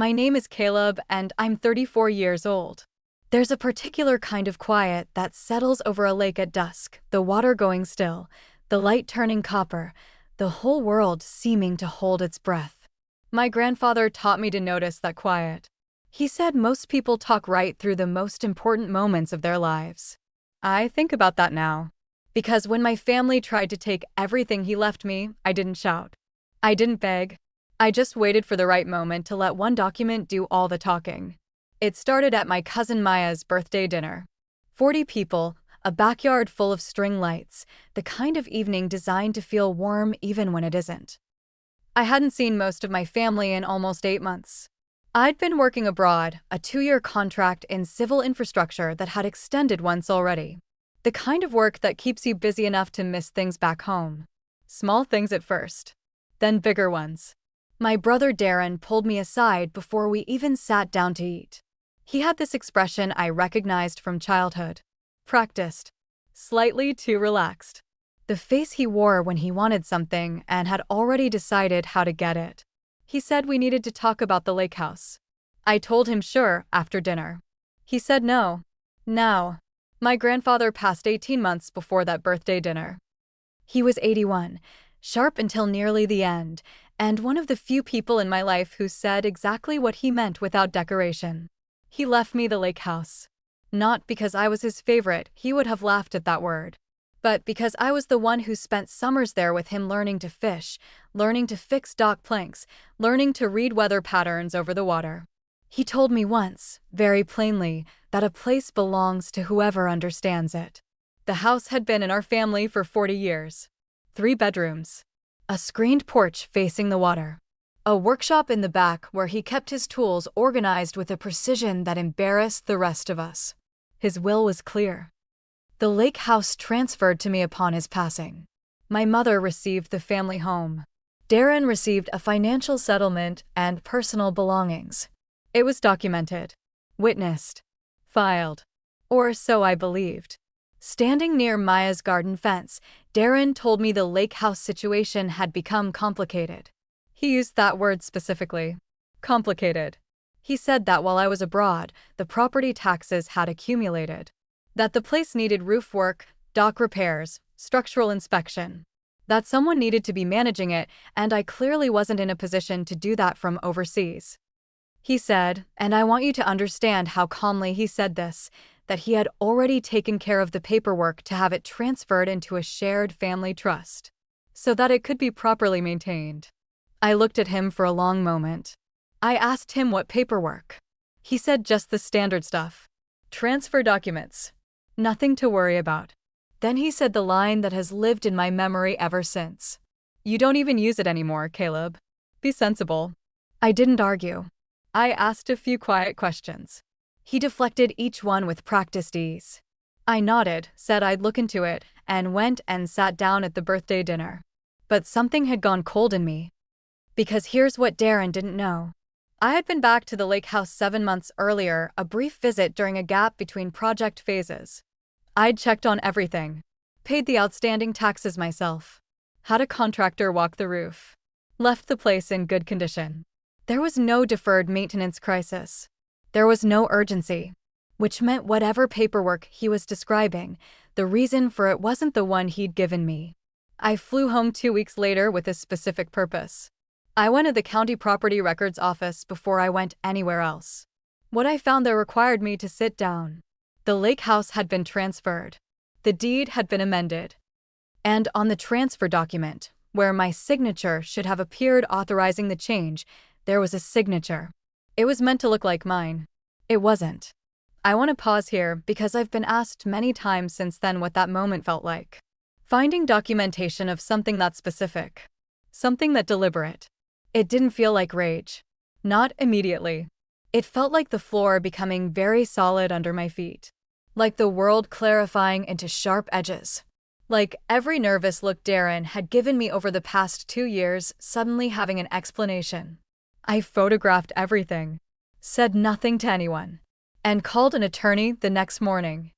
My name is Caleb, and I'm 34 years old. There's a particular kind of quiet that settles over a lake at dusk, the water going still, the light turning copper, the whole world seeming to hold its breath. My grandfather taught me to notice that quiet. He said most people talk right through the most important moments of their lives. I think about that now. Because when my family tried to take everything he left me, I didn't shout. I didn't beg. I just waited for the right moment to let one document do all the talking. It started at my cousin Maya's birthday dinner. 40 people, a backyard full of string lights, the kind of evening designed to feel warm even when it isn't. I hadn't seen most of my family in almost 8 months. I'd been working abroad, a 2-year contract in civil infrastructure that had extended once already. The kind of work that keeps you busy enough to miss things back home. Small things at first, then bigger ones. My brother Darren pulled me aside before we even sat down to eat. He had this expression I recognized from childhood. Practiced. Slightly too relaxed. The face he wore when he wanted something and had already decided how to get it. He said we needed to talk about the lake house. I told him sure after dinner. He said no. Now. My grandfather passed 18 months before that birthday dinner. He was 81, sharp until nearly the end, and one of the few people in my life who said exactly what he meant without decoration. He left me the lake house. Not because I was his favorite, he would have laughed at that word. But because I was the one who spent summers there with him learning to fish, learning to fix dock planks, learning to read weather patterns over the water. He told me once, very plainly, that a place belongs to whoever understands it. The house had been in our family for 40 years. 3 bedrooms. A screened porch facing the water. A workshop in the back where he kept his tools organized with a precision that embarrassed the rest of us. His will was clear. The lake house transferred to me upon his passing. My mother received the family home. Darren received a financial settlement and personal belongings. It was documented, witnessed, filed. Or so I believed. Standing near Maya's garden fence, Darren told me the lake house situation had become complicated. He used that word specifically. Complicated. He said that while I was abroad, the property taxes had accumulated. That the place needed roof work, dock repairs, structural inspection. That someone needed to be managing it, and I clearly wasn't in a position to do that from overseas. He said, and I want you to understand how calmly he said this, that he had already taken care of the paperwork to have it transferred into a shared family trust, so that it could be properly maintained. I looked at him for a long moment. I asked him what paperwork. He said just the standard stuff. Transfer documents. Nothing to worry about. Then he said the line that has lived in my memory ever since. You don't even use it anymore, Caleb. Be sensible. I didn't argue. I asked a few quiet questions. He deflected each one with practiced ease. I nodded, said I'd look into it, and went and sat down at the birthday dinner. But something had gone cold in me. Because here's what Darren didn't know. I had been back to the lake house 7 months earlier, a brief visit during a gap between project phases. I'd checked on everything. Paid the outstanding taxes myself. Had a contractor walk the roof. Left the place in good condition. There was no deferred maintenance crisis. There was no urgency. Which meant whatever paperwork he was describing, the reason for it wasn't the one he'd given me. I flew home 2 weeks later with a specific purpose. I went to the county property records office before I went anywhere else. What I found there required me to sit down. The lake house had been transferred. The deed had been amended. And on the transfer document, where my signature should have appeared authorizing the change, there was a signature. It was meant to look like mine. It wasn't. I want to pause here because I've been asked many times since then what that moment felt like. Finding documentation of something that specific. Something that deliberate. It didn't feel like rage. Not immediately. It felt like the floor becoming very solid under my feet. Like the world clarifying into sharp edges. Like every nervous look Darren had given me over the past 2 years suddenly having an explanation. I photographed everything. Said nothing to anyone. And called an attorney the next morning.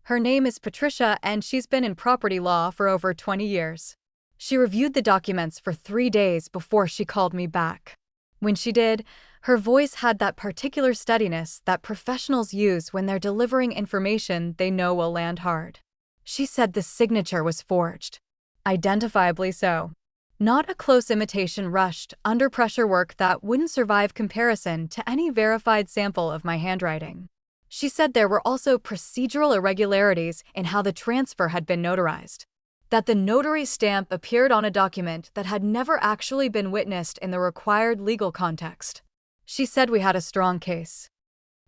Her name is Patricia and she's been in property law for over 20 years. She reviewed the documents for 3 days before she called me back. When she did, Her voice had that particular steadiness that professionals use when they're delivering information they know will land hard. She said the signature was forged. Identifiably so. Not a close imitation rushed, under-pressure work that wouldn't survive comparison to any verified sample of my handwriting. She said there were also procedural irregularities in how the transfer had been notarized. That the notary stamp appeared on a document that had never actually been witnessed in the required legal context. She said we had a strong case.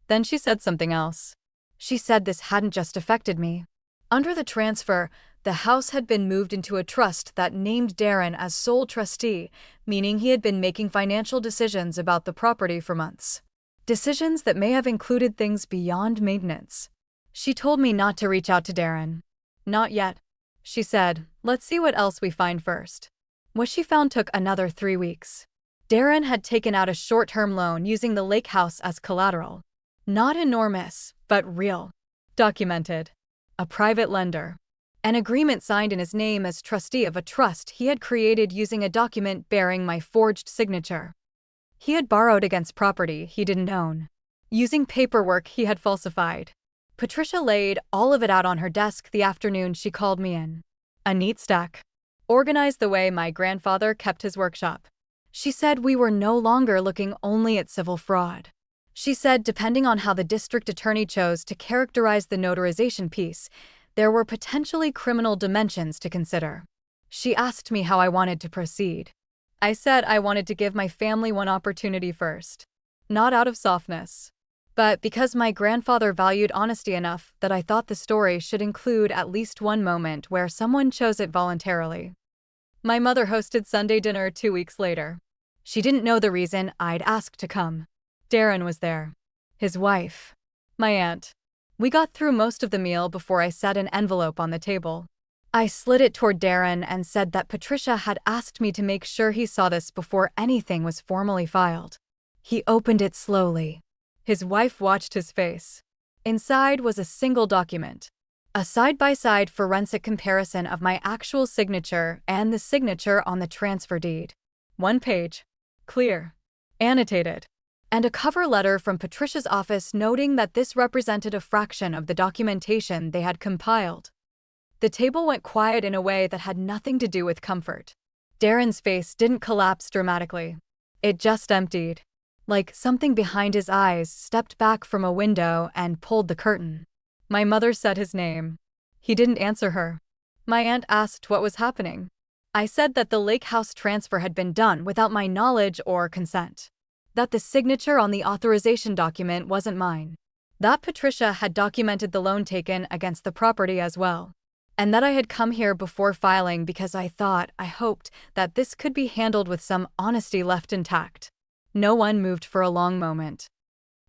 Then she said something else. She said this hadn't just affected me. Under the transfer, the house had been moved into a trust that named Darren as sole trustee, meaning he had been making financial decisions about the property for months. Decisions that may have included things beyond maintenance. She told me not to reach out to Darren. Not yet. She said, let's see what else we find first. What she found took another 3 weeks. Darren had taken out a short-term loan using the lake house as collateral. Not enormous, but real. Documented. A private lender. An agreement signed in his name as trustee of a trust he had created using a document bearing my forged signature. He had borrowed against property he didn't own, using paperwork he had falsified. Patricia laid all of it out on her desk the afternoon she called me in. A neat stack. Organized the way my grandfather kept his workshop. She said we were no longer looking only at civil fraud. She said depending on how the district attorney chose to characterize the notarization piece, there were potentially criminal dimensions to consider. She asked me how I wanted to proceed. I said I wanted to give my family one opportunity first. Not out of softness, but because my grandfather valued honesty enough that I thought the story should include at least one moment where someone chose it voluntarily. My mother hosted Sunday dinner 2 weeks later. She didn't know the reason I'd asked to come. Darren was there. His wife. My aunt. We got through most of the meal before I set an envelope on the table. I slid it toward Darren and said that Patricia had asked me to make sure he saw this before anything was formally filed. He opened it slowly. His wife watched his face. Inside was a single document. A side-by-side forensic comparison of my actual signature and the signature on the transfer deed. 1 page. Clear. Annotated. And a cover letter from Patricia's office noting that this represented a fraction of the documentation they had compiled. The table went quiet in a way that had nothing to do with comfort. Darren's face didn't collapse dramatically. It just emptied. Like something behind his eyes stepped back from a window and pulled the curtain. My mother said his name. He didn't answer her. My aunt asked what was happening. I said that the lake house transfer had been done without my knowledge or consent. That the signature on the authorization document wasn't mine. That Patricia had documented the loan taken against the property as well. And that I had come here before filing because I hoped that this could be handled with some honesty left intact. No one moved for a long moment.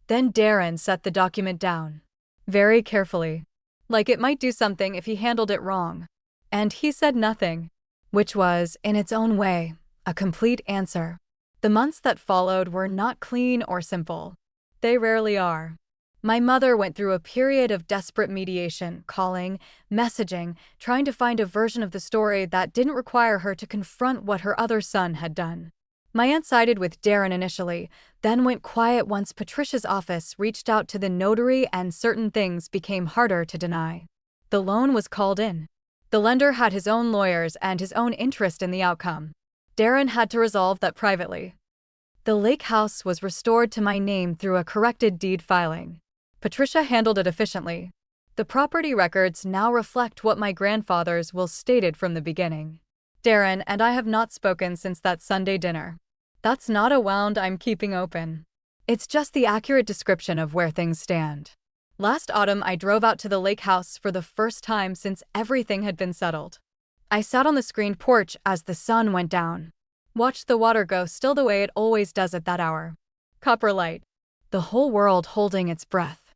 Then Darren set the document down. Very carefully. Like it might do something if he handled it wrong. And he said nothing. Which was, in its own way, a complete answer. The months that followed were not clean or simple. They rarely are. My mother went through a period of desperate mediation, calling, messaging, trying to find a version of the story that didn't require her to confront what her other son had done. My aunt sided with Darren initially, then went quiet once Patricia's office reached out to the notary and certain things became harder to deny. The loan was called in. The lender had his own lawyers and his own interest in the outcome. Darren had to resolve that privately. The lake house was restored to my name through a corrected deed filing. Patricia handled it efficiently. The property records now reflect what my grandfather's will stated from the beginning. Darren and I have not spoken since that Sunday dinner. That's not a wound I'm keeping open. It's just the accurate description of where things stand. Last autumn, I drove out to the lake house for the first time since everything had been settled. I sat on the screened porch as the sun went down. Watched the water go still the way it always does at that hour. Copper light. The whole world holding its breath.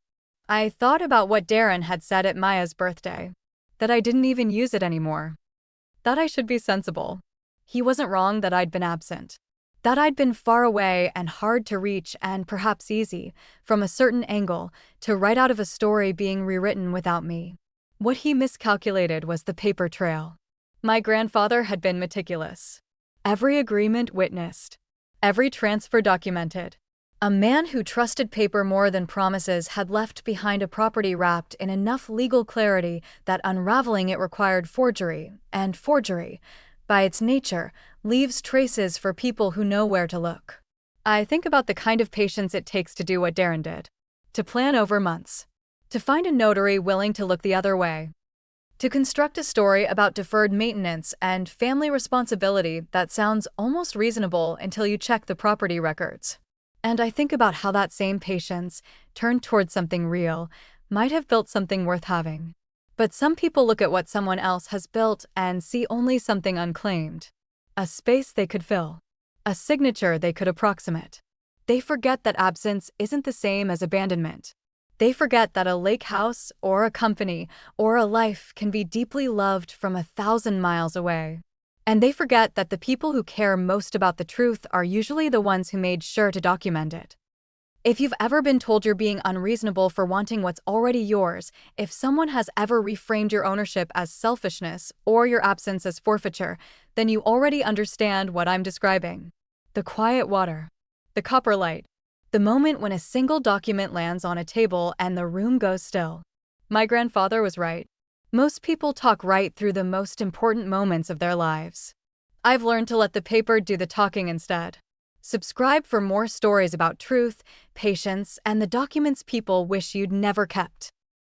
I thought about what Darren had said at Maya's birthday. That I didn't even use it anymore. That I should be sensible. He wasn't wrong that I'd been absent. That I'd been far away and hard to reach and perhaps easy, from a certain angle, to write out of a story being rewritten without me. What he miscalculated was the paper trail. My grandfather had been meticulous. Every agreement witnessed. Every transfer documented. A man who trusted paper more than promises had left behind a property wrapped in enough legal clarity that unraveling it required forgery, and forgery, by its nature, leaves traces for people who know where to look. I think about the kind of patience it takes to do what Darren did. To plan over months. To find a notary willing to look the other way. To construct a story about deferred maintenance and family responsibility that sounds almost reasonable until you check the property records. And I think about how that same patience, turned towards something real, might have built something worth having. But some people look at what someone else has built and see only something unclaimed. A space they could fill. A signature they could approximate. They forget that absence isn't the same as abandonment. They forget that a lake house, or a company, or a life can be deeply loved from 1,000 miles away. And they forget that the people who care most about the truth are usually the ones who made sure to document it. If you've ever been told you're being unreasonable for wanting what's already yours, if someone has ever reframed your ownership as selfishness or your absence as forfeiture, then you already understand what I'm describing. The quiet water. The copper light. The moment when a single document lands on a table and the room goes still. My grandfather was right. Most people talk right through the most important moments of their lives. I've learned to let the paper do the talking instead. Subscribe for more stories about truth, patience, and the documents people wish you'd never kept.